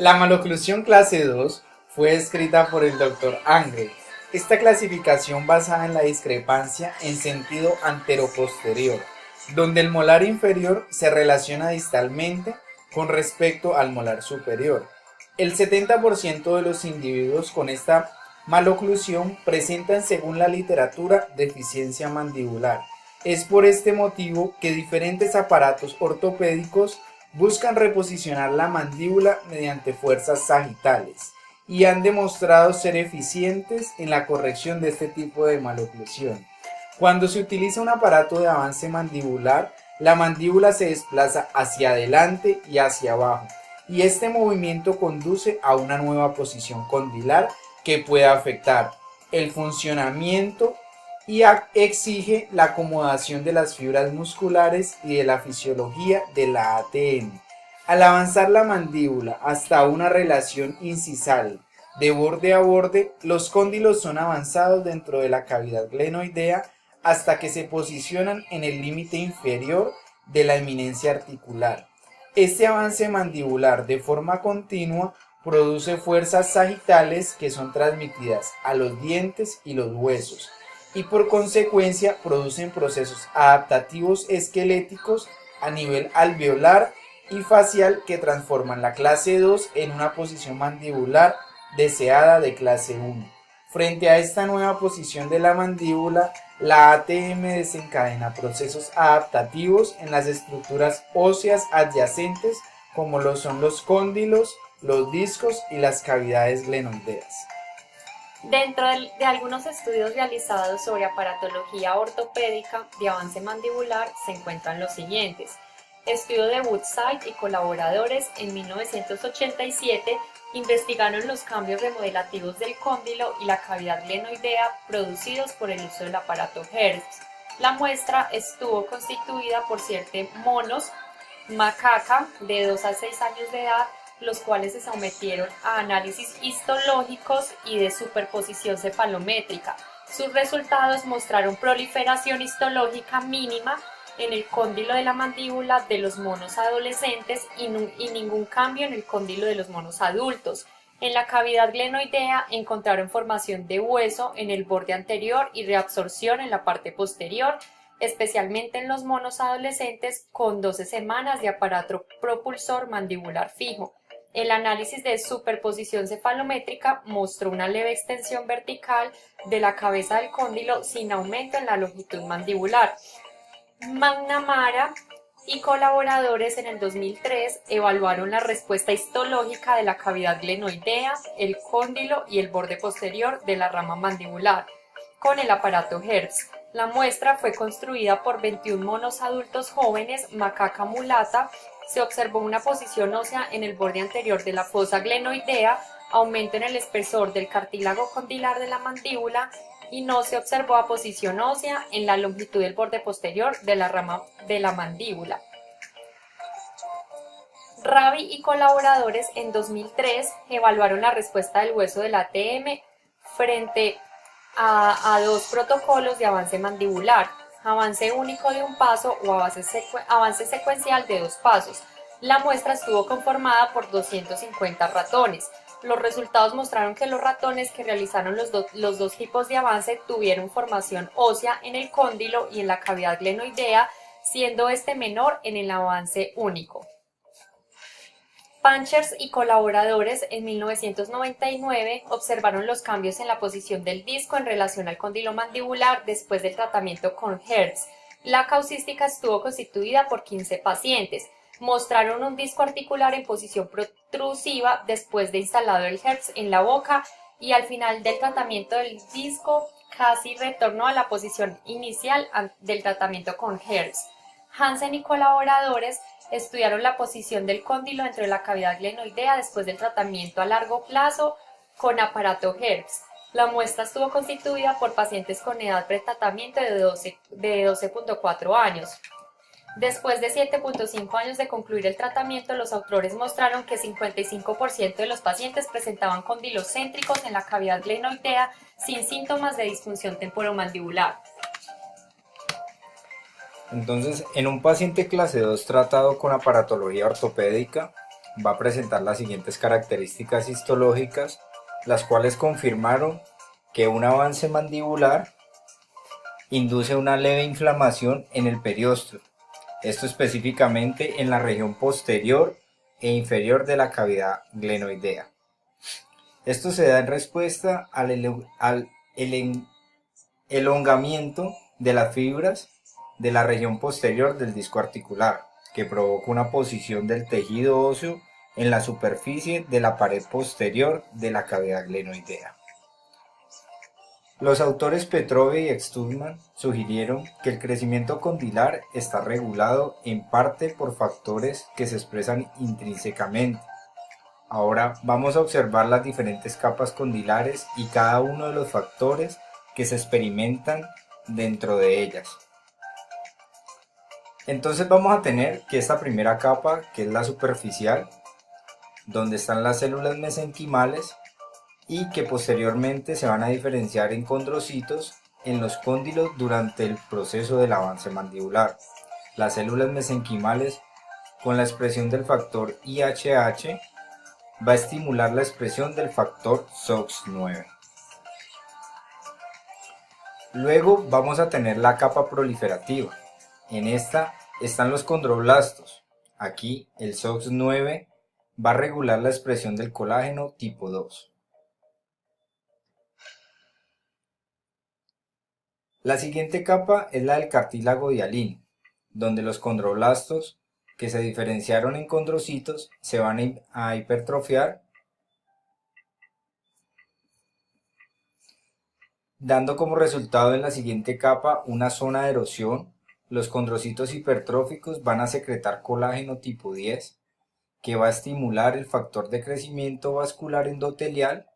La maloclusión clase 2 fue escrita por el Dr. Angre. Esta clasificación basada en la discrepancia en sentido anteroposterior, donde el molar inferior se relaciona distalmente con respecto al molar superior. El 70% de los individuos con esta maloclusión presentan, según la literatura, deficiencia mandibular. Es por este motivo que diferentes aparatos ortopédicos buscan reposicionar la mandíbula mediante fuerzas sagitales y han demostrado ser eficientes en la corrección de este tipo de maloclusión. Cuando se utiliza un aparato de avance mandibular, la mandíbula se desplaza hacia adelante y hacia abajo, y este movimiento conduce a una nueva posición condilar que puede afectar el funcionamiento y exige la acomodación de las fibras musculares y de la fisiología de la ATM. Al avanzar la mandíbula hasta una relación incisal de borde a borde, los cóndilos son avanzados dentro de la cavidad glenoidea hasta que se posicionan en el límite inferior de la eminencia articular. Este avance mandibular de forma continua produce fuerzas sagitales que son transmitidas a los dientes y los huesos, y por consecuencia producen procesos adaptativos esqueléticos a nivel alveolar y facial que transforman la clase 2 en una posición mandibular deseada de clase 1. Frente a esta nueva posición de la mandíbula, la ATM desencadena procesos adaptativos en las estructuras óseas adyacentes, como lo son los cóndilos, los discos y las cavidades glenoideas. Dentro de algunos estudios realizados sobre aparatología ortopédica de avance mandibular se encuentran los siguientes. Estudio de Woodside y colaboradores en 1987 investigaron los cambios remodelativos del cóndilo y la cavidad glenoidea producidos por el uso del aparato Hertz. La muestra estuvo constituida por 7 monos macaca de 2 a 6 años de edad, los cuales se sometieron a análisis histológicos y de superposición cefalométrica. Sus resultados mostraron proliferación histológica mínima en el cóndilo de la mandíbula de los monos adolescentes y ningún cambio en el cóndilo de los monos adultos. En la cavidad glenoidea encontraron formación de hueso en el borde anterior y reabsorción en la parte posterior, especialmente en los monos adolescentes con 12 semanas de aparato propulsor mandibular fijo. El análisis de superposición cefalométrica mostró una leve extensión vertical de la cabeza del cóndilo sin aumento en la longitud mandibular. McNamara y colaboradores en el 2003 evaluaron la respuesta histológica de la cavidad glenoidea, el cóndilo y el borde posterior de la rama mandibular con el aparato Hertz. La muestra fue construida por 21 monos adultos jóvenes macaca mulata. Se observó una posición ósea en el borde anterior de la fosa glenoidea, aumento en el espesor del cartílago condilar de la mandíbula y no se observó aposición ósea en la longitud del borde posterior de la rama de la mandíbula. Rabi y colaboradores en 2003 evaluaron la respuesta del hueso del ATM frente a 2 protocolos de avance mandibular, avance único de un paso o avance secuencial de 2 pasos. La muestra estuvo conformada por 250 ratones. Los resultados mostraron que los ratones que realizaron los dos tipos de avance tuvieron formación ósea en el cóndilo y en la cavidad glenoidea, siendo este menor en el avance único. Panchers y colaboradores en 1999 observaron los cambios en la posición del disco en relación al cóndilo mandibular después del tratamiento con Hertz. La causística estuvo constituida por 15 pacientes. Mostraron un disco articular en posición protrusiva después de instalado el Hertz en la boca y al final del tratamiento del disco casi retornó a la posición inicial del tratamiento con Hertz. Hansen y colaboradores estudiaron la posición del cóndilo entre la cavidad glenoidea después del tratamiento a largo plazo con aparato Hertz. La muestra estuvo constituida por pacientes con edad pretratamiento de 12.4 años. Después de 7.5 años de concluir el tratamiento, los autores mostraron que 55% de los pacientes presentaban cóndilos céntricos en la cavidad glenoidea sin síntomas de disfunción temporomandibular. Entonces, en un paciente clase 2 tratado con aparatología ortopédica, va a presentar las siguientes características histológicas, las cuales confirmaron que un avance mandibular induce una leve inflamación en el periósteo, esto específicamente en la región posterior e inferior de la cavidad glenoidea. Esto se da en respuesta al elongamiento de las fibras de la región posterior del disco articular, que provoca una posición del tejido óseo en la superficie de la pared posterior de la cavidad glenoidea. Los autores Petrove y Stuhlman sugirieron que el crecimiento condilar está regulado en parte por factores que se expresan intrínsecamente. Ahora vamos a observar las diferentes capas condilares y cada uno de los factores que se experimentan dentro de ellas. Entonces vamos a tener que esta primera capa, que es la superficial, donde están las células mesenquimales y que posteriormente se van a diferenciar en condrocitos en los cóndilos durante el proceso del avance mandibular. Las células mesenquimales, con la expresión del factor IHH, va a estimular la expresión del factor SOX9. Luego vamos a tener la capa proliferativa. En esta están los condroblastos. Aquí el SOX9 va a regular la expresión del colágeno tipo 2. La siguiente capa es la del cartílago hialino, donde los condroblastos que se diferenciaron en condrocitos se van a hipertrofiar, dando como resultado en la siguiente capa una zona de erosión. Los condrocitos hipertróficos van a secretar colágeno tipo 10, que va a estimular el factor de crecimiento vascular endotelial.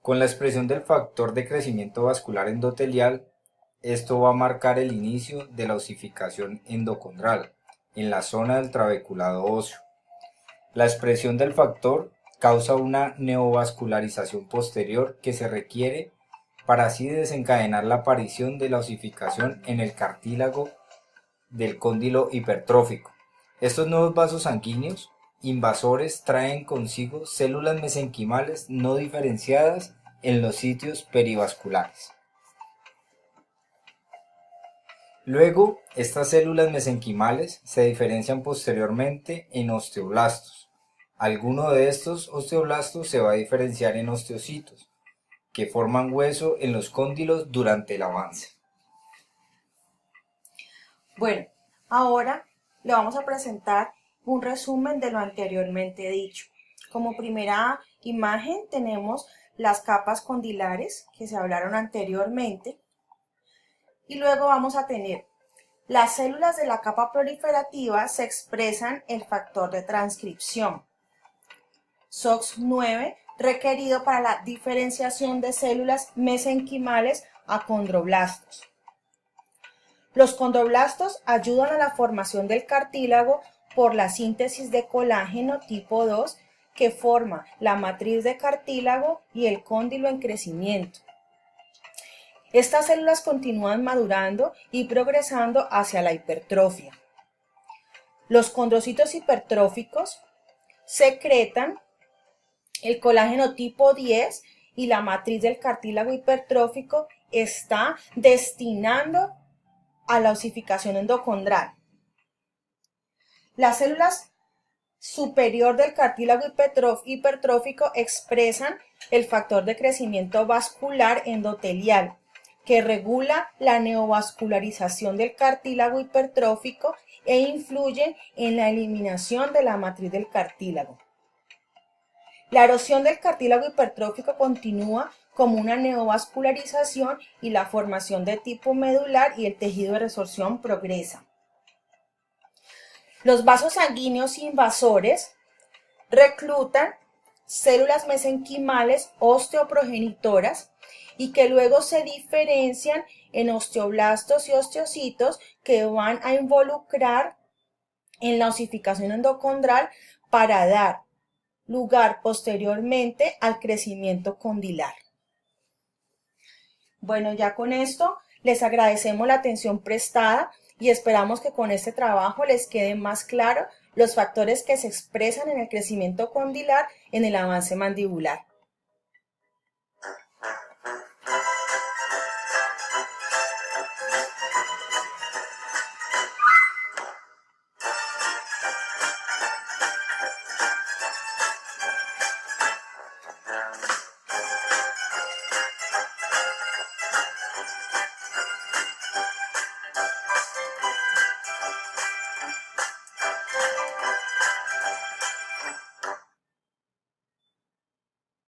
Con la expresión del factor de crecimiento vascular endotelial, esto va a marcar el inicio de la osificación endocondral en la zona del trabeculado óseo. La expresión del factor causa una neovascularización posterior que se requiere para así desencadenar la aparición de la osificación en el cartílago del cóndilo hipertrófico. Estos nuevos vasos sanguíneos invasores traen consigo células mesenquimales no diferenciadas en los sitios perivasculares. Luego, estas células mesenquimales se diferencian posteriormente en osteoblastos. Alguno de estos osteoblastos se va a diferenciar en osteocitos, que forman hueso en los cóndilos durante el avance. Bueno, ahora le vamos a presentar un resumen de lo anteriormente dicho. Como primera imagen tenemos las capas condilares que se hablaron anteriormente y luego vamos a tener las células de la capa proliferativa se expresan el factor de transcripción SOX9 requerido para la diferenciación de células mesenquimales a condroblastos. Los condroblastos ayudan a la formación del cartílago por la síntesis de colágeno tipo 2 que forma la matriz de cartílago y el cóndilo en crecimiento. Estas células continúan madurando y progresando hacia la hipertrofia. Los condrocitos hipertróficos secretan el colágeno tipo 10 y la matriz del cartílago hipertrófico está destinando a la osificación endocondral. Las células superior del cartílago hipertrófico expresan el factor de crecimiento vascular endotelial, que regula la neovascularización del cartílago hipertrófico e influye en la eliminación de la matriz del cartílago. La erosión del cartílago hipertrófico continúa como una neovascularización y la formación de tipo medular y el tejido de resorción progresa. Los vasos sanguíneos invasores reclutan células mesenquimales osteoprogenitoras y que luego se diferencian en osteoblastos y osteocitos que van a involucrar en la osificación endocondral para dar lugar posteriormente al crecimiento condilar. Bueno, ya con esto les agradecemos la atención prestada y esperamos que con este trabajo les quede más claro los factores que se expresan en el crecimiento condilar en el avance mandibular.